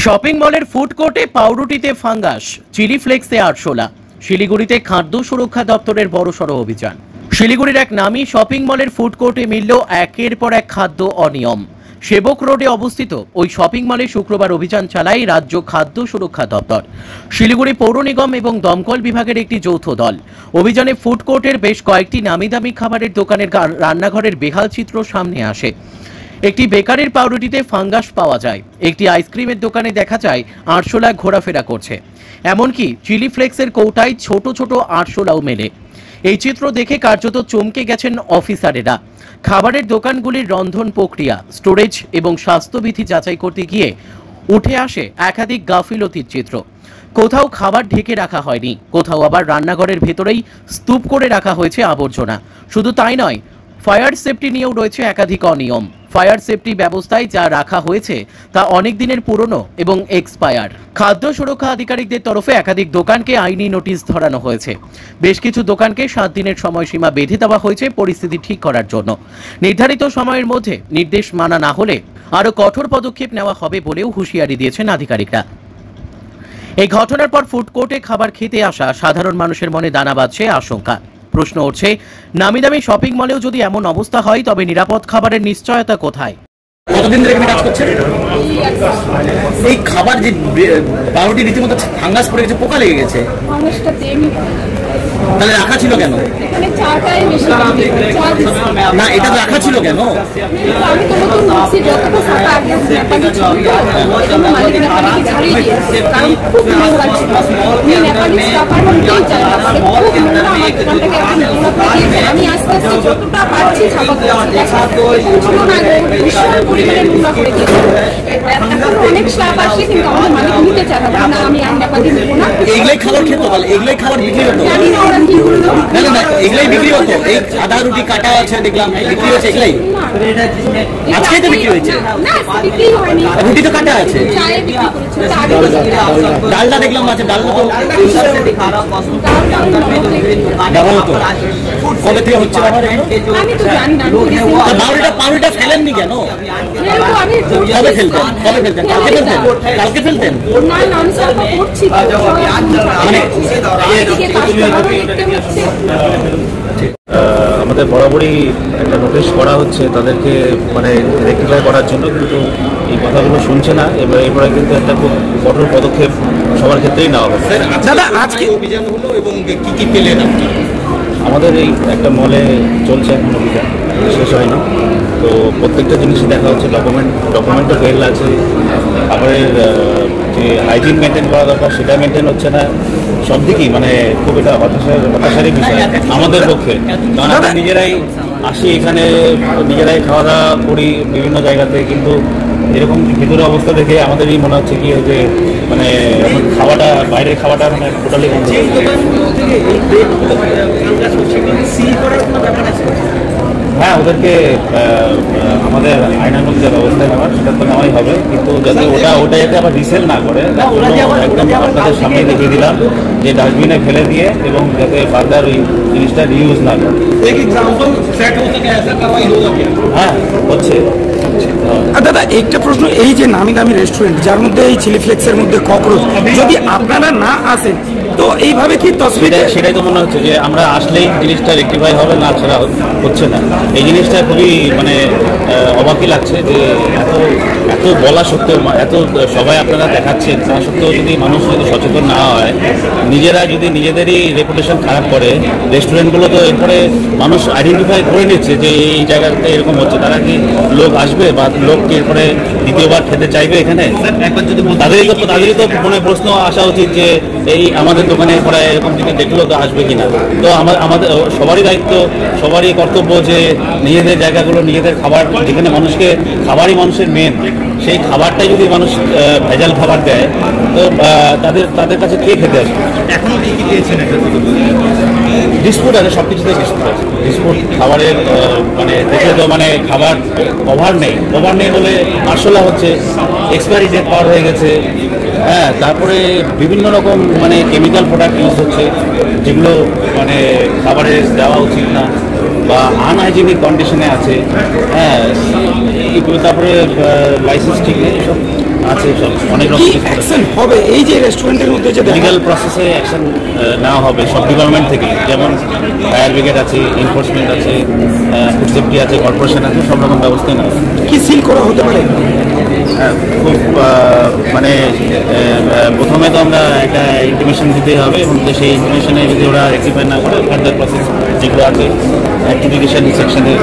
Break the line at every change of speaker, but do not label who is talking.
Shopping মলের food কোর্টে পাউরুটিতে fungus, chilli ফ্লেক্সে আরশোলা। শিলিগুড়িতে খাদ্য সুরক্ষা দপ্তরের বড়সড় অভিযান। শিলিগুড়ির এক নামী শপিং মলের ফুড কোর্টে মিলল একের পর এক খাদ্য অনিয়ম। সেবক রোডে অবস্থিত ওই শপিং মলে শুক্রবার অভিযান চালায় রাজ্য খাদ্য সুরক্ষা দপ্তর, শিলিগুড়ি পৌর নিগম এবং দমকল বিভাগের একটি যৌথ দল। অভিযানে ফুড কোর্টের বেশ কয়েকটি নামি দামি খাবারের দোকানের রান্নাঘরের বেহাল চিত্র সামনে আসে। একটি বেকারির পাউরুটিতে ফাঙ্গাস পাওয়া যায়, একটি আইসক্রিমের দোকানে দেখা যায় আরশোলা ঘোরাফেরা করছে, এমনকি চিলি ফ্লেক্সের কৌটায় ছোট ছোট আরশোলাও মেলে। এই চিত্র দেখে কার্যত চমকে গেছেন অফিসারেরা। খাবারের দোকানগুলির রন্ধন প্রক্রিয়া, স্টোরেজ এবং স্বাস্থ্যবিধি যাচাই করতে গিয়ে উঠে আসে একাধিক গাফিলতির চিত্র। কোথাও খাবার ঢেকে রাখা হয়নি, কোথাও আবার রান্নাঘরের ভেতরেই স্তূপ করে রাখা হয়েছে আবর্জনা। শুধু তাই নয়, ফায়ার সেফটি নিয়েও রয়েছে একাধিক অনিয়ম। ফায়ার সেফটি ব্যবস্থায় যা রাখা হয়েছে তা অনেক দিনের পুরনো এবং এক্সপায়ার। খাদ্য সুরক্ষা আধিকারিকদের তরফে একাধিক দোকানকে আইনি নোটিশ ধরানো হয়েছে। বেশ কিছু দোকানকে 7 দিনের সময়সীমা বেঁধে দেওয়া হয়েছে পরিস্থিতি ঠিক করার জন্য। নির্ধারিত সময়ের মধ্যে নির্দেশ মানা না হলে আরও কঠোর পদক্ষেপ নেওয়া হবে বলেও হুঁশিয়ারি দিয়েছেন আধিকারিকরা। এই ঘটনার পর ফুড কোর্টে খাবার খেতে আসা সাধারণ মানুষের মনে দানা বাঁধছে আশঙ্কা। প্রশ্ন উঠছে, নামি দামি শপিং মলেও যদি এমন অবস্থা হয় তবে নিরাপদ খাবারের নিশ্চয়তা কোথায়?
কতদিন ধরে কাজ করছেন? এই খাবার যে পাউরুটি রীতিমতো ফাঙ্গাস পড়ে গেছে, পোকা লেগে গেছে, তাহলে রাখা ছিল কেন? না, এটা রাখা ছিল কেন? এগুলাই খাবার খেত, এগুলাই খাবার বিক্রি হতো, এগুলাই বিক্রি হতো। এই আধা রুটি কাটা আছে দেখলাম, বিক্রি হচ্ছে এগুলাই। আজকেই তো বিক্রি হয়েছে, রুটি তো কাটা আছে। ডালটা দেখলাম আছে, ডালটা তো ব্যবহার হতো। কবে থেকে হচ্ছে পাউরুটিটা ফেলেননি কেন? কবে ফেলতেন? কবে ফেলতেন? কালকে ফেলতেন? কালকে ফেলতেন মানে?
আমাদের বরাবরই একটা নোটিশ করা হচ্ছে তাদেরকে, মানে রেকটিফাই করার জন্য, কিন্তু এই কথাগুলো শুনছে না। এরপরে কিন্তু একটা খুব কঠোর পদক্ষেপ সবার ক্ষেত্রেই নেওয়া হবে।
দাদা, আজকে অভিযান হলো এবং কি কি পেলেন?
আমাদের এই একটা মলে চলছে এখন অভিযান, শেষ হয়নি। তো প্রত্যেকটা জিনিসই দেখা হচ্ছে, ডকুমেন্টও ফেল আছে, খাবারের যে হাইজিন মেনটেন করা দরকার সেটা মেনটেন হচ্ছে না। সব দিকেই মানে খুব এটা হতাশারই বিষয় আমাদের পক্ষে। কারণ আমরা নিজেরাই আসি এখানে, নিজেরাই খাওয়া দাওয়া করি বিভিন্ন জায়গাতে, কিন্তু এরকম ভিতরে অবস্থা দেখে আমাদেরই মনে হচ্ছে কি যে মানে খাওয়াটা, বাইরের খাওয়াটা মানে টোটালি বন্ধ। হ্যাঁ, ওদেরকে আমাদের আইনানুগ যে ব্যবস্থা নেওয়ার সেটা তো নেওয়াই হবে, কিন্তু যাতে ওটা যাতে আবার রিসেল না করে তার জন্য একদম আপনাদের সামনে দেখিয়ে দিলাম যে ডাস্টবিনে ফেলে দিয়ে, এবং যাতে ফার্দার ওই জিনিসটা রিউজ না করে। হ্যাঁ, হচ্ছে।
দাদা, একটা প্রশ্ন, এই যে নামি দামি রেস্টুরেন্ট যার মধ্যে এই চিলি ফ্লেক্সের মধ্যে ককরোচ, যদি আপনারা না আসেন তো এইভাবে কি
সেটাই তো মনে হচ্ছে যে আমরা আসলেই জিনিসটা রেকটিফাই হবে, না ছাড়া হচ্ছে না। এই জিনিসটা খুবই মানে অবাকই লাগছে যে এত বলা সত্ত্বেও, এত সবাই আপনারা দেখাচ্ছেন, তা সত্ত্বেও যদি মানুষ যদি সচেতন না হয়, নিজেরা যদি নিজেদেরই রেপুটেশন খারাপ করে, রেস্টুরেন্টগুলো তো এরপরে মানুষ আইডেন্টিফাই করে নিচ্ছে যে এই জায়গাতে এরকম হচ্ছে, তারা কি লোক আসবে বা লোককে এরপরে দ্বিতীয়বার খেতে চাইবে এখানে? তাদেরই তো মনে প্রশ্ন আসা উচিত যে এই আমাদের দোকানে পরে এরকম জিনিস দেখলেও তো আসবে কিনা। তো আমাদের সবারই দায়িত্ব, সবারই কর্তব্য যে নিজেদের জায়গাগুলো, নিজেদের খাবার, যেখানে মানুষকে খাবারই মানুষের মেন, সেই খাবারটাই যদি মানুষ ভেজাল খাবার দেয় তো তাদের কাছে কে খেতে আসবে?
এখনো কি কি পেয়েছেন?
ডিসপুট আছে, সব কিছুতে ডিসপুট আছে। ডিসপুট খাবারের মানে দেখে তো মানে খাবার কভার নেই বলে আরশোলা হচ্ছে, এক্সপায়ারি ডেট পার হয়ে গেছে। হ্যাঁ, তারপরে বিভিন্ন রকম মানে কেমিক্যাল প্রোডাক্ট ইউজ হচ্ছে যেগুলো মানে খাবারে দেওয়া উচিত না বা আনহাইজেনিক কন্ডিশনে আছে। হ্যাঁ, তারপরে লাইসেন্স ঠিক নেই, সব আছে অনেক
কি
রকম
অ্যাকশন হবে এই যে রেস্টুরেন্টের মধ্যে যে দেখা
লিগাল প্রসেসে অ্যাকশন নেওয়া হবে সব ডিপার্টমেন্ট থেকে, যেমন ফায়ার ব্রিগেড আছে, এনফোর্সমেন্ট আছে, ফুড সেফটি আছে, কর্পোরেশন আছে, সব রকম ব্যবস্থা নেওয়া হবে।
কি সিল করা হতে পারে?
খুব মানে প্রথমে তো আমরা একটা ইন্টিমেশন দিতে হবে এবং সেই ইন্টিমেশনে যদি ওরা রেক্টিফাই না করে ফার্দার প্রসেস যেগুলো আছে অ্যাক্টিভিকেশন সেকশনে